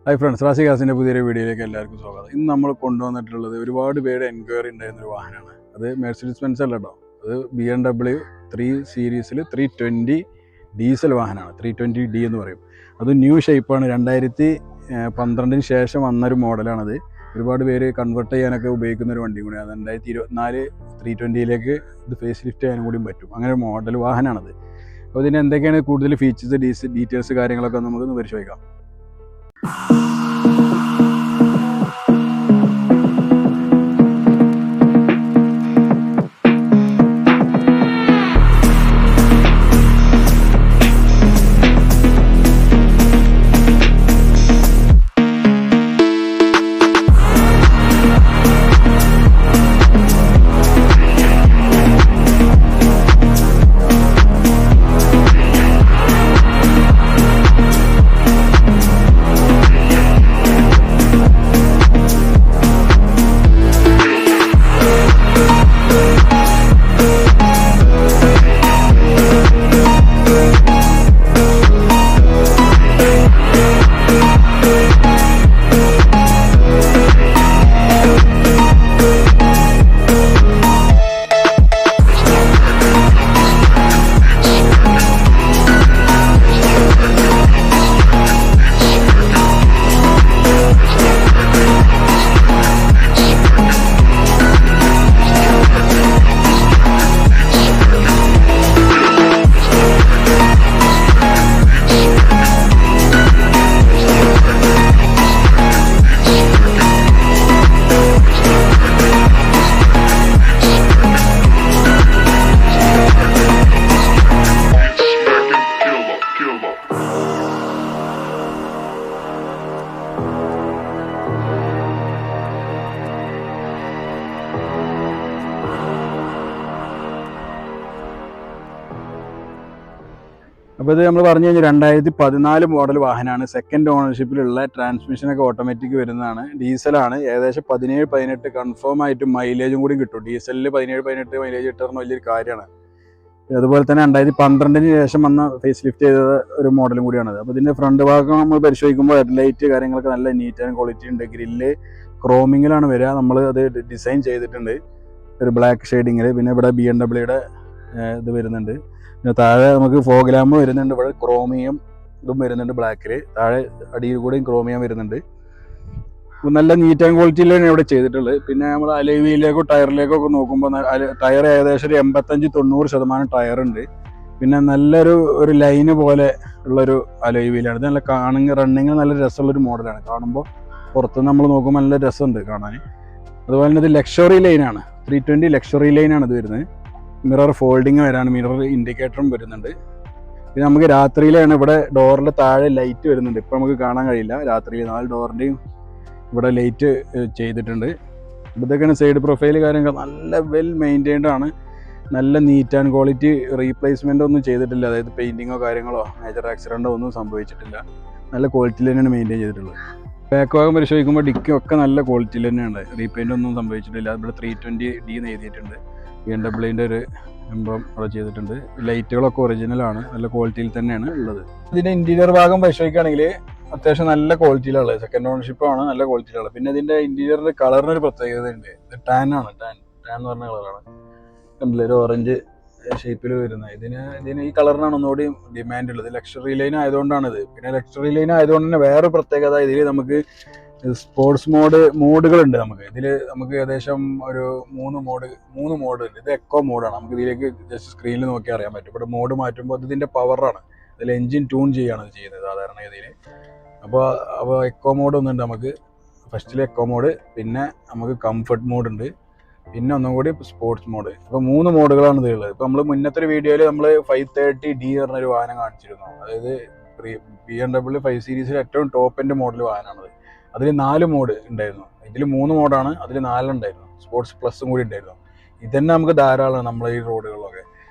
Hi friends, Razi കാസിൻ്റെ പുതിയൊരു വീഡിയോയിലേക്ക് എല്ലാവർക്കും സ്വാഗതം. ഇന്ന് നമ്മൾ കൊണ്ടുവന്നിട്ടുള്ളത് ഒരുപാട് പേര് എൻക്വയറി ഉണ്ടായിരുന്നൊരു വാഹനമാണ്. അത് മെർസിഡീസ് ബെൻസ് അല്ല കേട്ടോ, അത് BMW 3 സീരീസിൽ 320 ഡീസൽ വാഹനമാണ്. 320D എന്ന് പറയും. അത് ന്യൂ ഷേപ്പാണ്, 2012 ശേഷം വന്നൊരു മോഡലാണത്. ഒരുപാട് പേര് കൺവേർട്ട് ചെയ്യാനൊക്കെ ഉപയോഗിക്കുന്ന ഒരു വണ്ടി കൂടിയാണ്. 2024 320യിലേക്ക് ഇത് ഫേസ് ലിഫ്റ്റ് ചെയ്യാനും കൂടിയും പറ്റും. അങ്ങനെ ഒരു മോഡൽ വാഹനമാണത്. അപ്പോൾ ഇതിന് എന്തൊക്കെയാണ് കൂടുതൽ ഫീച്ചേഴ്സ്, ഡീറ്റെയിൽസ് കാര്യങ്ങളൊക്കെ നമുക്കൊന്ന് പരിശോധിക്കാം. അപ്പോൾ ഇത് നമ്മൾ പറഞ്ഞു കഴിഞ്ഞാൽ 2014 മോഡൽ വാഹനമാണ്. സെക്കൻഡ് ഓണർഷിപ്പിലുള്ള ട്രാൻസ്മിഷനൊക്കെ ഓട്ടോമാറ്റിക് വരുന്നതാണ്. ഡീസലാണ്. ഏകദേശം 17-18 കൺഫേം ആയിട്ട് മൈലേജും കൂടി കിട്ടും. ഡീസലിൽ 17-18 മൈലേജ് കിട്ടുന്ന വലിയൊരു കാര്യമാണ്. അതുപോലെ തന്നെ 2012 ശേഷം വന്ന ഫേസ് ലിഫ്റ്റ് ചെയ്ത ഒരു മോഡലും കൂടിയാണത്. അപ്പോൾ ഇതിൻ്റെ ഫ്രണ്ട് ഭാഗം നമ്മൾ പരിശോധിക്കുമ്പോൾ ഹെഡ്ലൈറ്റ് കാര്യങ്ങളൊക്കെ നല്ല നീറ്റ് ആൻഡ് ക്വാളിറ്റി ഉണ്ട്. ഗ്രില്ല് ക്രോമിങ്ങിലാണ് വരിക. നമ്മൾ അത് ഡിസൈൻ ചെയ്തിട്ടുണ്ട് ഒരു ബ്ലാക്ക് ഷെയ്ഡിങ്ങിൽ. പിന്നെ ഇവിടെ BMW ഇത് വരുന്നുണ്ട്. പിന്നെ താഴെ നമുക്ക് ഫോഗ് ലാമ്പ് വരുന്നുണ്ട്. ഇവിടെ ക്രോമിയം ഇതും വരുന്നുണ്ട് ബ്ലാക്കിൽ. താഴെ അടിയിൽ കൂടെയും ക്രോമിയം വരുന്നുണ്ട്. നല്ല നീറ്റ് ആൻഡ് ക്വാളിറ്റിയിലാണ് ഇവിടെ ചെയ്തിട്ടുള്ളത്. പിന്നെ നമ്മൾ അലോയ് വീലിലേക്കോ ടയറിലേക്കൊക്കെ നോക്കുമ്പോൾ ടയർ ഏകദേശം ഒരു 85-90% ടയറുണ്ട്. പിന്നെ നല്ലൊരു ലൈന് പോലെ ഉള്ളൊരു അലോയ് വീലാണ്. ഇത് നല്ല റണ്ണിങ് നല്ല രസമുള്ളൊരു മോഡലാണ്. കാണുമ്പോൾ പുറത്തുനിന്ന് നമ്മൾ നോക്കുമ്പോൾ നല്ല രസമുണ്ട് കാണാൻ. അതുപോലെ തന്നെ ഇത് ലക്ഷറി ലൈനാണ്. 320 ലക്ഷറി ലൈനാണ് ഇത് വരുന്നത്. മിറർ ഫോൾഡിങ് വരാണ്. മിറർ ഇൻഡിക്കേറ്ററും വരുന്നുണ്ട്. പിന്നെ നമുക്ക് രാത്രിയിലാണ് ഇവിടെ ഡോറിൻ്റെ താഴെ ലൈറ്റ് വരുന്നുണ്ട്. ഇപ്പം നമുക്ക് കാണാൻ കഴിയില്ല. രാത്രിയിൽ 4 ഡോറിൻ്റെയും ഇവിടെ ലൈറ്റ് ചെയ്തിട്ടുണ്ട്. ഇതൊക്കെയാണ് സൈഡ് പ്രൊഫൈൽ കാര്യങ്ങൾ നല്ല വെൽ മെയിൻറ്റൈൻഡ് ആണ്. നല്ല നീറ്റ് ആൻഡ് ക്വാളിറ്റി. റീപ്ലേസ്മെൻ്റ് ഒന്നും ചെയ്തിട്ടില്ല. അതായത് പെയിൻറ്റിങ്ങോ കാര്യങ്ങളോ മേജർ ആക്സിഡൻറ്റോ ഒന്നും സംഭവിച്ചിട്ടില്ല. നല്ല ക്വാളിറ്റിയിൽ തന്നെയാണ് മെയിൻറ്റെയിൻ ചെയ്തിട്ടുള്ളത്. ബാക്ക് ഭാഗം പരിശോധിക്കുമ്പോൾ ഡിക്കൊക്കെ നല്ല ക്വാളിറ്റിയിൽ തന്നെയാണ്. റീപെയിൻ്റ് ഒന്നും സംഭവിച്ചിട്ടില്ല. ഇവിടെ 320D എന്ന് എഴുതിയിട്ടുണ്ട്. BMW ഒരു എംബ്ലം അവിടെ ചെയ്തിട്ടുണ്ട്. ലൈറ്റുകളൊക്കെ ഒറിജിനലാണ്. നല്ല ക്വാളിറ്റിയിൽ തന്നെയാണ് ഉള്ളത്. ഇതിൻ്റെ ഇൻറ്റീരിയർ ഭാഗം പരിശോധിക്കുകയാണെങ്കിൽ അത്യാവശ്യം നല്ല ക്വാളിറ്റിയിലുള്ളത്. സെക്കൻഡ് ഓണർഷിപ്പാണ്. നല്ല ക്വാളിറ്റിയിലുള്ളത്. പിന്നെ ഇതിൻ്റെ ഇൻറ്റീരിയറിൻ്റെ കളറിനൊരു പ്രത്യേകതയുണ്ട്. ഇത് ടാൻ ആണ്. ടാൻ എന്ന് പറഞ്ഞ കളറാണ്. കണ്ടില്ലേ, ഒരു ഓറഞ്ച് ഷേപ്പിൽ വരുന്നത്. ഇതിന് ഈ കളറിനാണ് ഒന്നുകൂടി ഡിമാൻഡ് ഉള്ളത്. ലക്ഷറി ലൈൻ ആയതുകൊണ്ടാണിത്. പിന്നെ ലക്ഷറി ലൈൻ ആയതുകൊണ്ട് തന്നെ വേറെ പ്രത്യേകത, ഇതിൽ നമുക്ക് സ്പോർട്സ് മോഡുകളുണ്ട്. നമുക്ക് ഏകദേശം ഒരു 3 മോഡ് ഉണ്ട്. ഇത് എക്കോ മോഡാണ്. നമുക്ക് ഇതിലേക്ക് ജസ്റ്റ് സ്ക്രീനിൽ നോക്കി അറിയാൻ പറ്റും. ഇവിടെ മോഡ് മാറ്റുമ്പോൾ അത് ഇതിൻ്റെ പവറാണ്. അതിൽ എൻജിൻ ട്യൂൺ ചെയ്യാണ് ചെയ്യുന്നത് സാധാരണ ഇതിൽ. അപ്പോൾ എക്കോ മോഡ് ഒന്നുണ്ട് നമുക്ക്. ഫസ്റ്റിൽ എക്കോ മോഡ്, പിന്നെ നമുക്ക് കംഫർട്ട് മോഡ് ഉണ്ട്, പിന്നെ ഒന്നും കൂടി സ്പോർട്സ് മോഡ്. അപ്പോൾ 3 മോഡുകളാണ് ഇതിലുള്ളത്. ഇപ്പോൾ നമ്മൾ മുന്നത്തെ ഒരു വീഡിയോയിൽ നമ്മൾ 530D പറഞ്ഞൊരു വാഹനം കാണിച്ചിരുന്നു. അതായത് BMW 5 സീരീസിൽ ഏറ്റവും ടോപ്പ് എൻഡ് മോഡൽ വാഹനമാണത്. അതിൽ 4 മോഡ് ഉണ്ടായിരുന്നു. ഇതിൽ 3 മോഡാണ്, അതിൽ 4 ഉണ്ടായിരുന്നു. സ്പോർട്സ് പ്ലസും കൂടി ഉണ്ടായിരുന്നു. ഇതന്നെ നമുക്ക് ധാരാളമാണ് നമ്മളെ ഈ റോഡുകളിലൊക്കെ.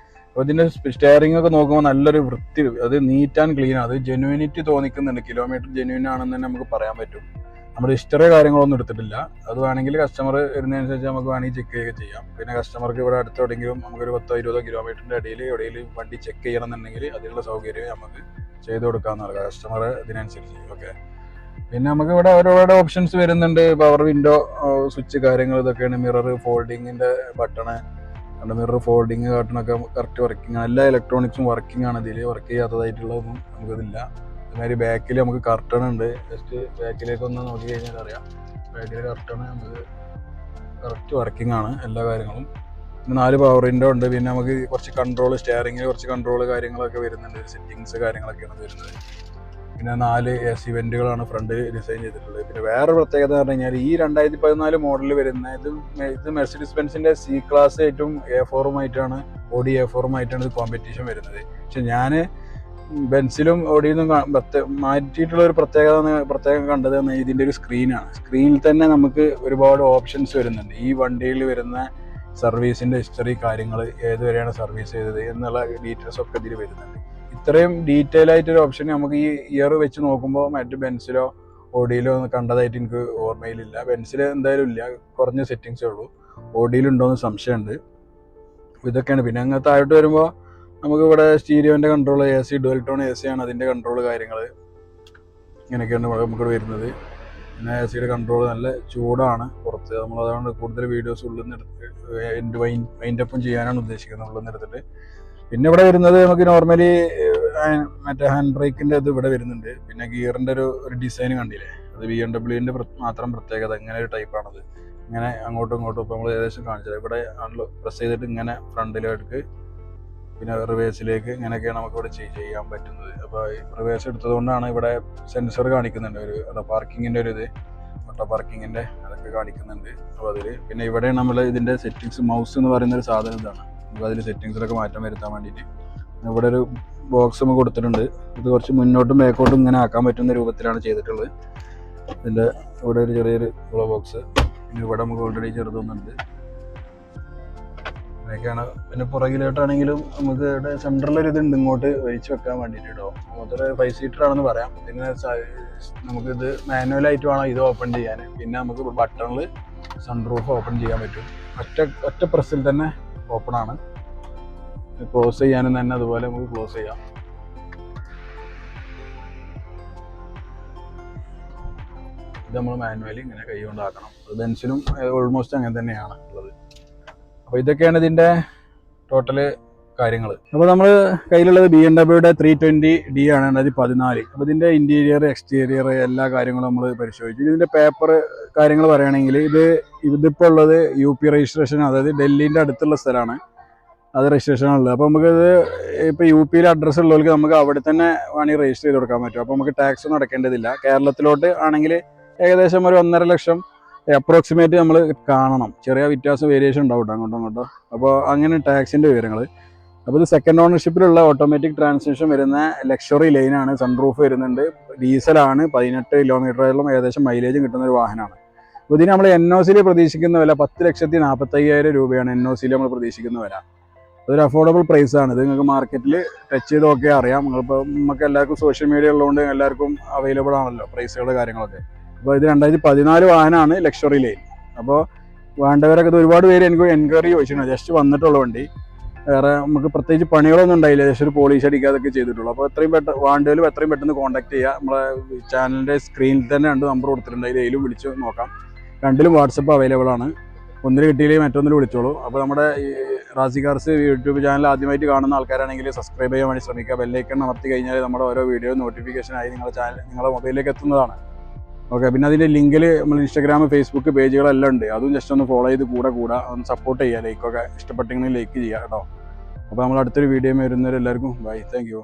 അപ്പോൾ ഇതിൻ്റെ സ്റ്റിയറിംഗ് ഒക്കെ നോക്കുമ്പോൾ നല്ലൊരു വൃത്തി, അത് നീറ്റ് ആൻഡ് ക്ലീൻ ആണ്. അത് ജെന്യൂനിറ്റി തോന്നിക്കുന്നുണ്ട്. കിലോമീറ്റർ ജെന്യൂൻ ആണെന്ന് തന്നെ നമുക്ക് പറയാൻ പറ്റും. നമ്മുടെ ഹിസ്റ്ററി കാര്യങ്ങളൊന്നും എടുത്തിട്ടില്ല. അത് വേണമെങ്കിൽ കസ്റ്റമർ വരുന്നതനുസരിച്ച് നമുക്ക് വേണമെങ്കിൽ ചെക്ക് ചെയ്യുക ചെയ്യാം. പിന്നെ കസ്റ്റമർക്ക് ഇവിടെ അടുത്തെവിടെയെങ്കിലും നമുക്കൊരു 10-20 കിലോമീറ്ററിൻ്റെ ഇടയിൽ എവിടെയെങ്കിലും വണ്ടി ചെക്ക് ചെയ്യണം എന്നുണ്ടെങ്കിൽ അതിനുള്ള സൗകര്യം നമുക്ക് ചെയ്ത് കൊടുക്കാമെന്ന് പറയാം കസ്റ്റമർ ഇതിനനുസരിച്ച്. ഓക്കെ, പിന്നെ നമുക്ക് ഇവിടെ ഒരുപാട് ഓപ്ഷൻസ് വരുന്നുണ്ട്. പവർ വിൻഡോ, സ്വിച്ച് കാര്യങ്ങൾ ഇതൊക്കെയാണ്. മിറർ ഫോൾഡിങ്ങിൻ്റെ ബട്ടണ്, മിറർ ഫോൾഡിങ് ബട്ടണൊക്കെ കറക്റ്റ് വർക്കിംഗ് ആണ്. എല്ലാ ഇലക്ട്രോണിക്സും വർക്കിംഗ് ആണ്. ഇതിൽ വർക്ക് ചെയ്യാത്തതായിട്ടുള്ളതൊന്നും നമുക്കിതില്ല. അതുമാതിരി ബാക്കിൽ നമുക്ക് കർട്ടൺ ഉണ്ട്. ജസ്റ്റ് ബാക്കിലേക്ക് ഒന്ന് നോക്കി കഴിഞ്ഞാൽ അറിയാം. ബാക്കിൽ കർട്ടൺ നമുക്ക് കറക്റ്റ് വർക്കിംഗ് ആണ് എല്ലാ കാര്യങ്ങളും. പിന്നെ 4 പവർ വിൻഡോ ഉണ്ട്. പിന്നെ നമുക്ക് കുറച്ച് കൺട്രോൾ, സ്റ്റിയറിങ്ങിൽ കുറച്ച് കൺട്രോൾ കാര്യങ്ങളൊക്കെ വരുന്നുണ്ട്. സെറ്റിങ്സ് കാര്യങ്ങളൊക്കെയാണ് വരുന്നത്. പിന്നെ 4 AC വെന്റുകളാണ് ഫ്രണ്ട് ഡിസൈൻ ചെയ്തിട്ടുള്ളത്. പിന്നെ വേറെ പ്രത്യേകത എന്ന് പറഞ്ഞു കഴിഞ്ഞാൽ ഈ 2014 മോഡലിൽ വരുന്ന ഇത് മെർസിഡീസ് ബെൻസിന്റെ C ക്ലാസ് ഏറ്റവും A4 ഓഡി A4 ഇത് കോമ്പറ്റീഷൻ വരുന്നത്. പക്ഷെ ഞാൻ ബെൻസിലും ഓഡിയിൽ നിന്നും മാറ്റിയിട്ടുള്ള ഒരു പ്രത്യേകം കണ്ടത് ഇതിൻ്റെ ഒരു സ്ക്രീനാണ്. സ്ക്രീനിൽ തന്നെ നമുക്ക് ഒരുപാട് ഓപ്ഷൻസ് വരുന്നുണ്ട്. ഈ വണ്ടിയിൽ വരുന്ന സർവീസിൻ്റെ ഹിസ്റ്ററി, കാര്യങ്ങൾ, ഏതുവരെയാണ് സർവീസ് ചെയ്തത് എന്നുള്ള ഡീറ്റെയിൽസ് ഒക്കെ ഇതിൽ വരുന്നുണ്ട്. ഇത്രയും ഡീറ്റെയിൽ ആയിട്ടൊരു ഓപ്ഷൻ നമുക്ക് ഈ ഇയർ വെച്ച് നോക്കുമ്പോൾ മറ്റ് ബെൻസിലോ ഓഡിയിലോ കണ്ടതായിട്ട് എനിക്ക് ഓർമ്മയിലില്ല. ബെൻസിൽ എന്തായാലും ഇല്ല, കുറഞ്ഞ സെറ്റിങ്സേ ഉള്ളൂ. ഓഡിയിലുണ്ടോയെന്ന് സംശയമുണ്ട്. ഇതൊക്കെയാണ്. പിന്നെ അങ്ങ് താഴോട്ട് വരുമ്പോൾ നമുക്ക് ഇവിടെ സ്റ്റീരിയോൻ്റെ control, AC dual tone AC ആണ് അതിൻ്റെ കൺട്രോൾ കാര്യങ്ങൾ. ഇങ്ങനെയൊക്കെയാണ് നമുക്കിവിടെ വരുന്നത്. പിന്നെ AC കൺട്രോൾ നല്ല ചൂടാണ് പുറത്ത്. നമ്മളതുകൊണ്ട് കൂടുതൽ വീഡിയോസ് ഉള്ളിൽ നിന്ന് എടുത്ത് വൈൻഡപ്പും ചെയ്യാനാണ് ഉദ്ദേശിക്കുന്നത്, ഉള്ളിൽ നിന്ന് എടുത്തിട്ട്. പിന്നെ ഇവിടെ വരുന്നത് നമുക്ക് നോർമലി മറ്റേ ഹാൻഡ് ബ്രേക്കിൻ്റെ ഇത് ഇവിടെ വരുന്നുണ്ട്. പിന്നെ ഗിയറിൻ്റെ ഒരു ഡിസൈൻ കണ്ടില്ലേ, അത് BMW മാത്രം പ്രത്യേകത. ഇങ്ങനെ ഒരു ടൈപ്പാണത്. ഇങ്ങനെ അങ്ങോട്ടും ഇങ്ങോട്ടും ഇപ്പോൾ നമ്മൾ ഏകദേശം കാണിച്ചത്. ഇവിടെ ആണല്ലോ പ്രസ് ചെയ്തിട്ട് ഇങ്ങനെ ഫ്രണ്ടിലേക്ക്, പിന്നെ റിവേഴ്സിലേക്ക്, ഇങ്ങനെയൊക്കെയാണ് നമുക്കിവിടെ ചെയ്യാൻ പറ്റുന്നത്. അപ്പോൾ റിവേഴ്സ് എടുത്തതുകൊണ്ടാണ് ഇവിടെ സെൻസർ കാണിക്കുന്നുണ്ട്, ഒരു പാർക്കിങ്ങിൻ്റെ ഒരു ഇത്, ഓട്ടോ പാർക്കിങ്ങിൻ്റെ അതൊക്കെ കാണിക്കുന്നുണ്ട്. അപ്പോൾ അതിൽ പിന്നെ ഇവിടെ നമ്മൾ ഇതിൻ്റെ സെറ്റിങ്സ്, മൗസ് എന്ന് പറയുന്നൊരു സാധനം ഇതാണ്. നമുക്ക് അതിൽ സെറ്റിങ്സിലൊക്കെ മാറ്റം വരുത്താൻ വേണ്ടിയിട്ട് ഇവിടെ ഒരു ബോക്സ് നമുക്ക് കൊടുത്തിട്ടുണ്ട്. ഇത് കുറച്ച് മുന്നോട്ടും ബാക്കോട്ടും ഇങ്ങനെ ആക്കാൻ പറ്റുന്ന രൂപത്തിലാണ് ചെയ്തിട്ടുള്ളത്. ഇതിൻ്റെ ഇവിടെ ഒരു ചെറിയൊരു ബോക്സ്, പിന്നെ ഇവിടെ നമുക്ക് ഓൾറെഡി ചെറുതൊന്നുണ്ട്. അങ്ങനെയൊക്കെയാണ്. പിന്നെ പുറകിലോട്ടാണെങ്കിലും നമുക്ക് ഇവിടെ സെൻട്രലൊരു ഇതുണ്ട് ഇങ്ങോട്ട് വലിച്ചു വെക്കാൻ വേണ്ടിയിട്ട് കേട്ടോ. മൊത്തം 5 സീറ്റർ ആണെന്ന് പറയാം. പിന്നെ നമുക്കിത് മാനുവലായിട്ട് വേണം ഇത് ഓപ്പൺ ചെയ്യാൻ. പിന്നെ നമുക്ക് ബട്ടണിൽ സൺറൂഫ് ഓപ്പൺ ചെയ്യാൻ പറ്റും. ഒറ്റ പ്രസ്സിൽ തന്നെ ഓപ്പണാണ്. ക്ലോസ് ചെയ്യാനും തന്നെ അതുപോലെ നമുക്ക് ക്ലോസ് ചെയ്യാം. ഇത് നമ്മൾ മാനുവലി ഇങ്ങനെ കൈ കൊണ്ടാക്കണം. ബെൻസിലും ഓൾമോസ്റ്റ് അങ്ങനെ തന്നെയാണ് ഉള്ളത്. അപ്പോൾ ഇതൊക്കെയാണ് ഇതിൻ്റെ ടോട്ടല് കാര്യങ്ങൾ. അപ്പോൾ നമ്മൾ കയ്യിലുള്ളത് BMW 320D ആണ്, 2014. അപ്പോൾ ഇതിൻ്റെ ഇൻറ്റീരിയർ, എക്സ്റ്റീരിയർ എല്ലാ കാര്യങ്ങളും നമ്മൾ പരിശോധിച്ചു. ഇതിൻ്റെ പേപ്പർ കാര്യങ്ങൾ പറയുകയാണെങ്കിൽ ഇതിപ്പോൾ ഉള്ളത് UP രജിസ്ട്രേഷൻ, അതായത് ഡൽഹിൻ്റെ അടുത്തുള്ള സ്ഥലമാണ്, അത് രജിസ്ട്രേഷനാണുള്ളത്. അപ്പോൾ നമുക്കിത് ഇപ്പോൾ UP അഡ്രസ്സ് ഉള്ളവർക്ക് നമുക്ക് അവിടെ തന്നെ വേണമെങ്കിൽ രജിസ്റ്റർ ചെയ്ത് കൊടുക്കാൻ പറ്റും. അപ്പോൾ നമുക്ക് ടാക്സ് ഒന്നും അടക്കേണ്ടതില്ല. കേരളത്തിലോട്ട് ആണെങ്കിൽ ഏകദേശം ഒരു 1.5 ലക്ഷം അപ്രോക്സിമേറ്റ് നമ്മൾ കാണണം. ചെറിയ വ്യത്യാസം, വേരിയേഷൻ ഉണ്ടാവും അങ്ങോട്ടോ. അപ്പോൾ അങ്ങനെ ടാക്സിൻ്റെ വിവരങ്ങൾ. അപ്പോൾ ഇത് സെക്കൻഡ് ഓണർഷിപ്പിലുള്ള ഓട്ടോമാറ്റിക് ട്രാൻസ്മിഷൻ വരുന്ന ലക്ഷറി ലൈനാണ്. സൺറൂഫ് വരുന്നുണ്ട്. ഡീസലാണ്. 18 കിലോമീറ്ററോളം ഏകദേശം മൈലേജും കിട്ടുന്ന ഒരു വാഹനമാണ്. അപ്പോൾ ഇതിന് നമ്മൾ NOCയിൽ പ്രതീക്ഷിക്കുന്ന വില 10,45,000 രൂപയാണ്. NOCയിൽ നമ്മൾ പ്രതീക്ഷിക്കുന്ന വില. അതൊരു അഫോർഡബിൾ പ്രൈസാണ്. ഇത് നിങ്ങൾക്ക് മാർക്കറ്റിൽ ടച്ച് ചെയ്ത് നോക്കിയാൽ അറിയാം. നിങ്ങളിപ്പോൾ നമുക്ക് എല്ലാവർക്കും സോഷ്യൽ മീഡിയ ഉള്ളതുകൊണ്ട് എല്ലാവർക്കും അവൈലബിൾ ആണല്ലോ പ്രൈസുകളുടെ കാര്യങ്ങളൊക്കെ. അപ്പോൾ ഇത് 2014 വാഹനമാണ്, ലക്ഷറി ലൈൻ. അപ്പോൾ വേണ്ടവരൊക്കെ ഇത് ഒരുപാട് പേര് എനിക്ക് എൻക്വയറി ചോദിച്ചിട്ടുണ്ട്. ജസ്റ്റ് വന്നിട്ടുള്ള വണ്ടി, വേറെ നമുക്ക് പ്രത്യേകിച്ച് പണികളൊന്നും ഉണ്ടായില്ല. ജസ്റ്റ് ഒരു പോളിഷ് അടിക്കാതൊക്കെ ചെയ്തിട്ടുള്ളൂ. അപ്പോൾ വേണ്ടവരും എത്രയും പെട്ടെന്ന് കോൺടാക്ട് ചെയ്യുക. നമ്മളെ ചാനലിൻ്റെ സ്ക്രീനിൽ തന്നെ 2 നമ്പർ കൊടുത്തിട്ടുണ്ട്. അതിലും വിളിച്ച് നോക്കാം. 2ലും വാട്സപ്പ് അവൈലബിൾ ആണ്. ഒന്നിൽ കിട്ടിയില്ലെങ്കിൽ മറ്റൊന്നിൽ വിളിച്ചോളൂ. അപ്പോൾ നമ്മുടെ ഈ റാസി കാർസ് യൂട്യൂബ് ചാനൽ ആദ്യമായിട്ട് കാണുന്ന ആൾക്കാരാണെങ്കിൽ സബ്സ്ക്രൈബ് ചെയ്യാൻ വേണ്ടി ശ്രമിക്കുക. ബെല്ലൈക്കൺ അമർത്തി കഴിഞ്ഞാൽ നമ്മുടെ ഓരോ വീഡിയോ നോട്ടിഫിക്കേഷനായി നിങ്ങളുടെ മൊബൈലിലേക്ക് എത്തുന്നതാണ്. ഓക്കെ. പിന്നെ അതിൻ്റെ ലിങ്കിൽ നമ്മൾ Instagram, Facebook പേജുകളെല്ലാം ഉണ്ട്. അതും ജസ്റ്റ് ഒന്ന് ഫോളോ ചെയ്ത് കൂടെ ഒന്ന് സപ്പോർട്ട് ചെയ്യുക. ലൈക്കൊക്കെ ഇഷ്ടപ്പെട്ടെങ്കിൽ ലൈക്ക് ചെയ്യുക കേട്ടോ. അപ്പോൾ നമ്മൾ അടുത്തൊരു വീഡിയോ വരുന്നവരെല്ലാവർക്കും ബൈ. Thank you.